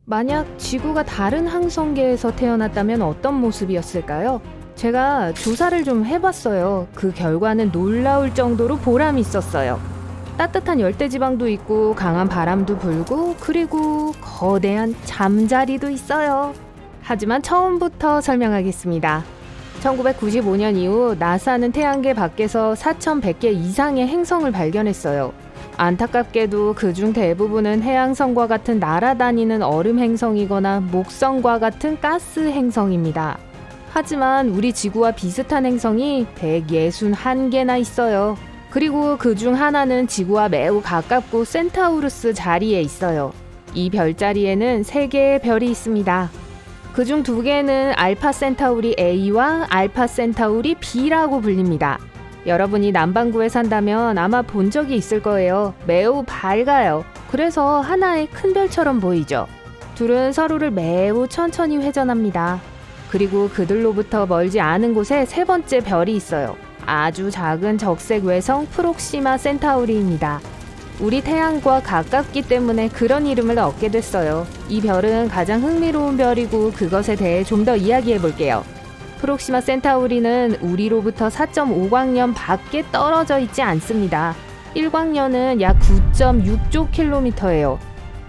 만약 지구가 다른 항성계에서 태어났다면 어떤 모습이었을까요? 제가 조사를 좀 해봤어요. 그 결과는 놀라울 정도로 보람이 있었어요. 따뜻한 열대지방도 있고 강한 바람도 불고 그리고 거대한 잠자리도 있어요. 하지만 처음부터 설명하겠습니다. 1995년 이후 나사는 태양계 밖에서 4,100개 이상의 행성을 발견했어요. 안타깝게도 그중 대부분은 해양성과 같은 날아다니는 얼음 행성이거나 목성과 같은 가스 행성입니다. 하지만 우리 지구와 비슷한 행성이 161개나 있어요. 그리고 그중 하나는 지구와 매우 가깝고 센타우루스 자리에 있어요. 이 별자리에는 3개의 별이 있습니다. 그중 2개는 알파 센타우리 A와 알파 센타우리 B라고 불립니다. 여러분이 남반구에 산다면 아마 본 적이 있을 거예요. 매우 밝아요. 그래서 하나의 큰 별처럼 보이죠. 둘은 서로를 매우 천천히 회전합니다. 그리고 그들로부터 멀지 않은 곳에 3번째 별이 있어요. 아주 작은 적색 외성 프록시마 센타우리입니다. 우리 태양과 가깝기 때문에 그런 이름을 얻게 됐어요. 이 별은 가장 흥미로운 별이고 그것에 대해 좀 더 이야기해 볼게요. 프록시마 센타우리는 우리로부터 4.5광년 밖에 떨어져 있지 않습니다. 1광년은 약 9.6조 킬로미터예요.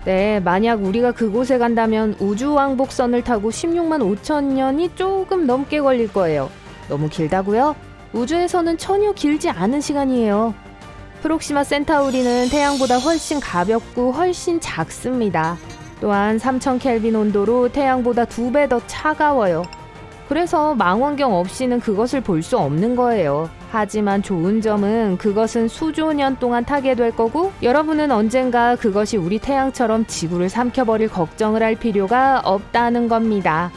네, 만약 우리가 그곳에 간다면 우주왕복선을 타고 16만 5천 년이 조금 넘게 걸릴 거예요. 너무 길다고요? 우주에서는 전혀 길지 않은 시간이에요. 프록시마 센타우리는 태양보다 훨씬 가볍고 훨씬 작습니다. 또한 3000 켈빈 온도로 태양보다 2배 더 차가워요. 그래서 망원경 없이는 그것을 볼 수 없는 거예요. 하지만 좋은 점은 그것은 수조 년 동안 타게 될 거고 여러분은 언젠가 그것이 우리 태양처럼 지구를 삼켜버릴 걱정을 할 필요가 없다는 겁니다.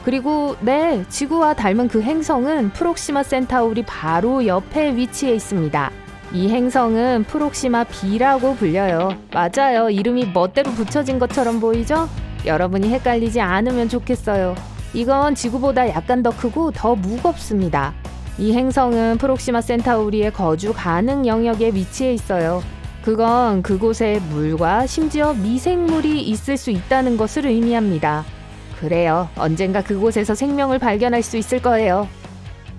그리고 네, 지구와 닮은 그 행성은 프록시마 센타우리 바로 옆에 위치해 있습니다. 이 행성은 프록시마 B라고 불려요. 맞아요. 이름이 멋대로 붙여진 것처럼 보이죠? 여러분이 헷갈리지 않으면 좋겠어요. 이건 지구보다 약간 더 크고 더 무겁습니다. 이 행성은 프록시마 센타우리의 거주 가능 영역에 위치해 있어요. 그건 그곳에 물과 심지어 미생물이 있을 수 있다는 것을 의미합니다. 그래요. 언젠가 그곳에서 생명을 발견할 수 있을 거예요.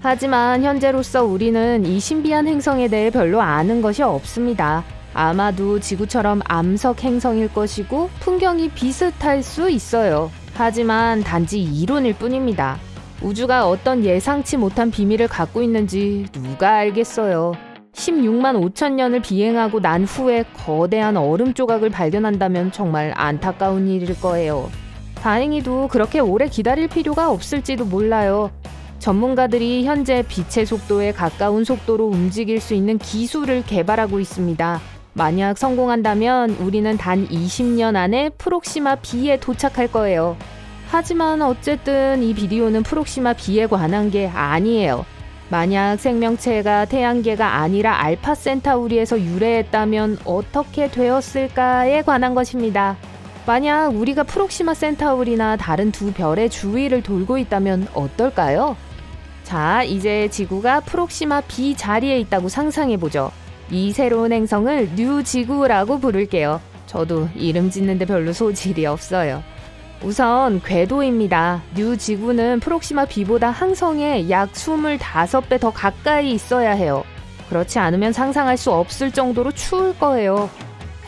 하지만 현재로서 우리는 이 신비한 행성에 대해 별로 아는 것이 없습니다. 아마도 지구처럼 암석 행성일 것이고 풍경이 비슷할 수 있어요. 하지만 단지 이론일 뿐입니다. 우주가 어떤 예상치 못한 비밀을 갖고 있는지 누가 알겠어요. 16만 5천 년을 비행하고 난 후에 거대한 얼음 조각을 발견한다면 정말 안타까운 일일 거예요. 다행히도 그렇게 오래 기다릴 필요가 없을지도 몰라요. 전문가들이 현재 빛의 속도에 가까운 속도로 움직일 수 있는 기술을 개발하고 있습니다. 만약 성공한다면 우리는 단 20년 안에 프록시마 B에 도착할 거예요. 하지만 어쨌든 이 비디오는 프록시마 B에 관한 게 아니에요. 만약 생명체가 태양계가 아니라 알파 센타우리에서 유래했다면 어떻게 되었을까에 관한 것입니다. 만약 우리가 프록시마 센타우리나 다른 2별의 주위를 돌고 있다면 어떨까요? 자, 이제 지구가 프록시마 B 자리에 있다고 상상해보죠. 이 새로운 행성을 뉴지구라고 부를게요. 저도 이름 짓는데 별로 소질이 없어요. 우선 궤도입니다. 뉴지구는 프록시마 B보다 항성에 약 25배 더 가까이 있어야 해요. 그렇지 않으면 상상할 수 없을 정도로 추울 거예요.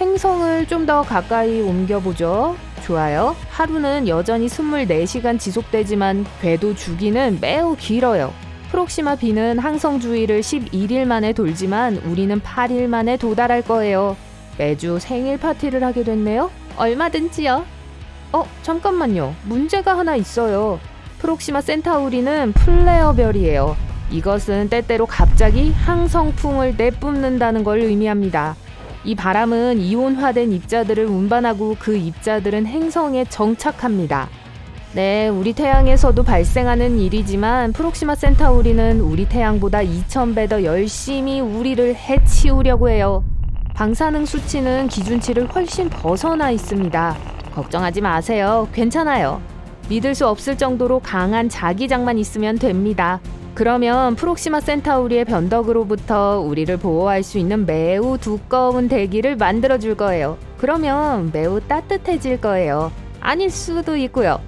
행성을 좀 더 가까이 옮겨보죠. 좋아요. 하루는 여전히 24시간 지속되지만 궤도 주기는 매우 길어요. 프록시마 B는 항성 주위를 11일 만에 돌지만 우리는 8일 만에 도달할 거예요. 매주 생일 파티를 하게 됐네요. 얼마든지요. 잠깐만요. 문제가 하나 있어요. 프록시마 센타우리는 플레어 별이에요. 이것은 때때로 갑자기 항성풍을 내뿜는다는 걸 의미합니다. 이 바람은 이온화된 입자들을 운반하고 그 입자들은 행성에 정착합니다. 네, 우리 태양에서도 발생하는 일이지만 프록시마 센타우리는 우리 태양보다 2000배 더 열심히 우리를 해치우려고 해요. 방사능 수치는 기준치를 훨씬 벗어나 있습니다. 걱정하지 마세요. 괜찮아요. 믿을 수 없을 정도로 강한 자기장만 있으면 됩니다. 그러면 프록시마 센타우리의 변덕으로부터 우리를 보호할 수 있는 매우 두꺼운 대기를 만들어줄 거예요. 그러면 매우 따뜻해질 거예요. 아닐 수도 있고요.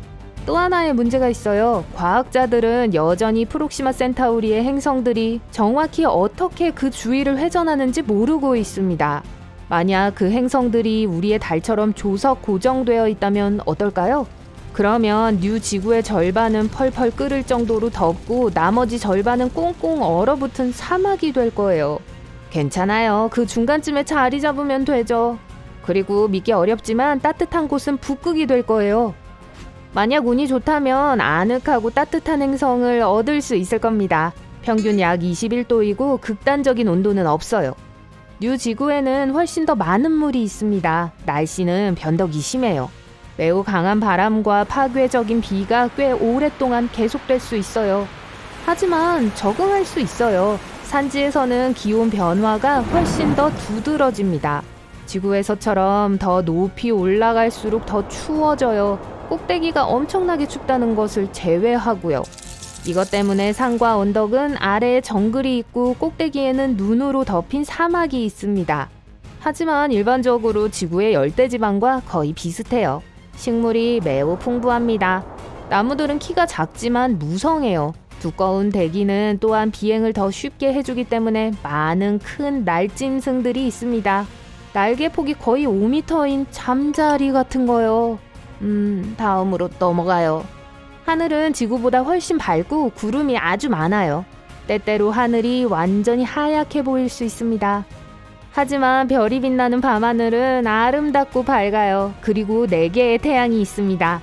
또 하나의 문제가 있어요. 과학자들은 여전히 프록시마 센타우리의 행성들이 정확히 어떻게 그 주위를 회전하는지 모르고 있습니다. 만약 그 행성들이 우리의 달처럼 조석 고정되어 있다면 어떨까요? 그러면 뉴 지구의 절반은 펄펄 끓을 정도로 덥고 나머지 절반은 꽁꽁 얼어붙은 사막이 될 거예요. 괜찮아요. 그 중간쯤에 자리 잡으면 되죠. 그리고 믿기 어렵지만 따뜻한 곳은 북극이 될 거예요. 만약 운이 좋다면 아늑하고 따뜻한 행성을 얻을 수 있을 겁니다. 평균 약 21도이고 극단적인 온도는 없어요. 뉴 지구에는 훨씬 더 많은 물이 있습니다. 날씨는 변덕이 심해요. 매우 강한 바람과 파괴적인 비가 꽤 오랫동안 계속될 수 있어요. 하지만 적응할 수 있어요. 산지에서는 기온 변화가 훨씬 더 두드러집니다. 지구에서처럼 더 높이 올라갈수록 더 추워져요. 꼭대기가 엄청나게 춥다는 것을 제외하고요. 이것 때문에 산과 언덕은 아래에 정글이 있고 꼭대기에는 눈으로 덮인 사막이 있습니다. 하지만 일반적으로 지구의 열대지방과 거의 비슷해요. 식물이 매우 풍부합니다. 나무들은 키가 작지만 무성해요. 두꺼운 대기는 또한 비행을 더 쉽게 해주기 때문에 많은 큰 날짐승들이 있습니다. 날개 폭이 거의 5m인 잠자리 같은 거요. 다음으로 넘어가요. 하늘은 지구보다 훨씬 밝고 구름이 아주 많아요. 때때로 하늘이 완전히 하얗게 보일 수 있습니다. 하지만 별이 빛나는 밤하늘은 아름답고 밝아요. 그리고 4개의 태양이 있습니다.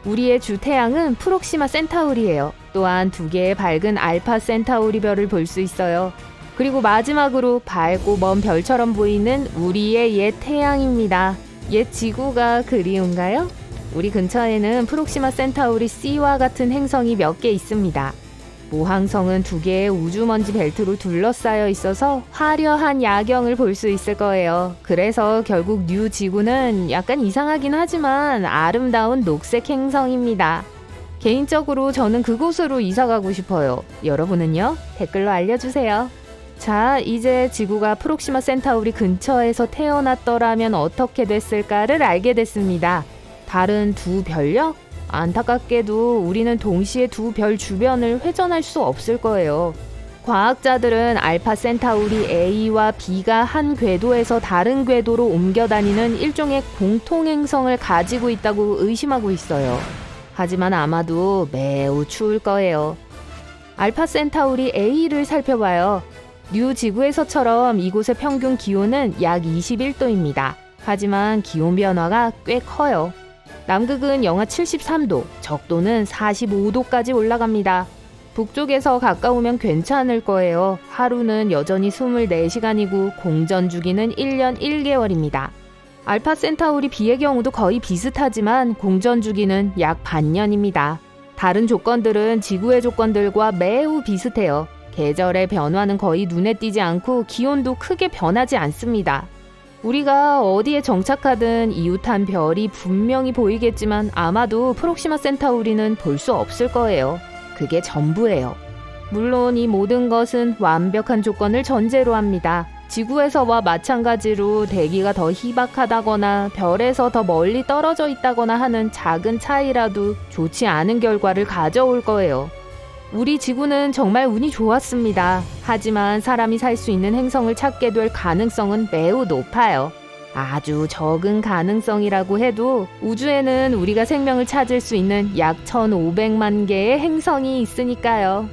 우리의 주 태양은 프록시마 센타우리예요. 또한 2개의 밝은 알파 센타우리 별을 볼 수 있어요. 그리고 마지막으로 밝고 먼 별처럼 보이는 우리의 옛 태양입니다. 옛 지구가 그리운가요? 우리 근처에는 프록시마 센타우리 C와 같은 행성이 몇 개 있습니다. 모항성은 2개의 우주먼지 벨트로 둘러싸여 있어서 화려한 야경을 볼 수 있을 거예요. 그래서 결국 뉴 지구는 약간 이상하긴 하지만 아름다운 녹색 행성입니다. 개인적으로 저는 그곳으로 이사가고 싶어요. 여러분은요? 댓글로 알려주세요. 자, 이제 지구가 프록시마 센타우리 근처에서 태어났더라면 어떻게 됐을까를 알게 됐습니다. 다른 2별요? 안타깝게도 우리는 동시에 2별 주변을 회전할 수 없을 거예요. 과학자들은 알파 센타우리 A와 B가 한 궤도에서 다른 궤도로 옮겨 다니는 일종의 공통행성을 가지고 있다고 의심하고 있어요. 하지만 아마도 매우 추울 거예요. 알파 센타우리 A를 살펴봐요. 뉴 지구에서처럼 이곳의 평균 기온은 약 21도입니다. 하지만 기온 변화가 꽤 커요. 남극은 영하 73도, 적도는 45도까지 올라갑니다. 북쪽에서 가까우면 괜찮을 거예요. 하루는 여전히 24시간이고 공전 주기는 1년 1개월입니다. 알파 센타우리 B의 경우도 거의 비슷하지만 공전 주기는 약 반년입니다. 다른 조건들은 지구의 조건들과 매우 비슷해요. 계절의 변화는 거의 눈에 띄지 않고 기온도 크게 변하지 않습니다. 우리가 어디에 정착하든 이웃한 별이 분명히 보이겠지만 아마도 프록시마 센타우리는 볼 수 없을 거예요. 그게 전부예요. 물론 이 모든 것은 완벽한 조건을 전제로 합니다. 지구에서와 마찬가지로 대기가 더 희박하다거나 별에서 더 멀리 떨어져 있다거나 하는 작은 차이라도 좋지 않은 결과를 가져올 거예요. 우리 지구는 정말 운이 좋았습니다. 하지만 사람이 살 수 있는 행성을 찾게 될 가능성은 매우 높아요. 아주 적은 가능성이라고 해도 우주에는 우리가 생명을 찾을 수 있는 약 1,500만 개의 행성이 있으니까요.